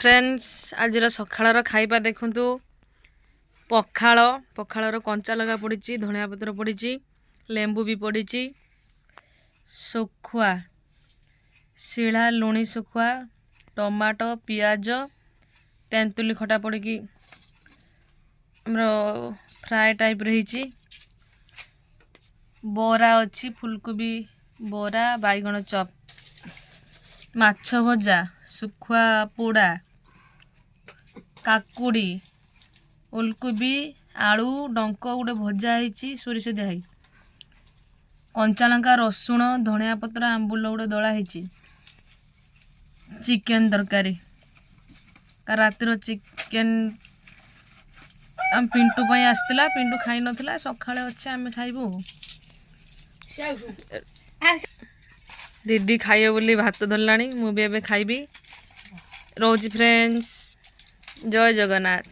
Friends आज सकाळ खाइबा देखु पखाल पखाल कंचा लगा पड़ी धनिया पत्र पड़ी लेंबू भी पड़ी सुखुआ शिला लुणी सुखुआ टमाटो पियाज तेंतुली खटा पड़ी फ्राए टाइप रही बोरा अच्छी फुलकोबी बोरा बैगण चप माछ भजा सुखुआ पोड़ा काकुड़ी ओलकोबी आलू डंक गोटे भजा होती सोरिष दिखाई कंचा लंका रसुण धनिया पत्र आंबुल गोटे दला चिकेन तरकारी का रातिर चिकेन आम पिंटू पाई आसला पिंटू खाई नथिला सकाळे अच्छे आम खाइबू दीदी खाइए बोली भात धरलानी मुझे खाइबी रोज फ्रेंड्स जय जगन्नाथ।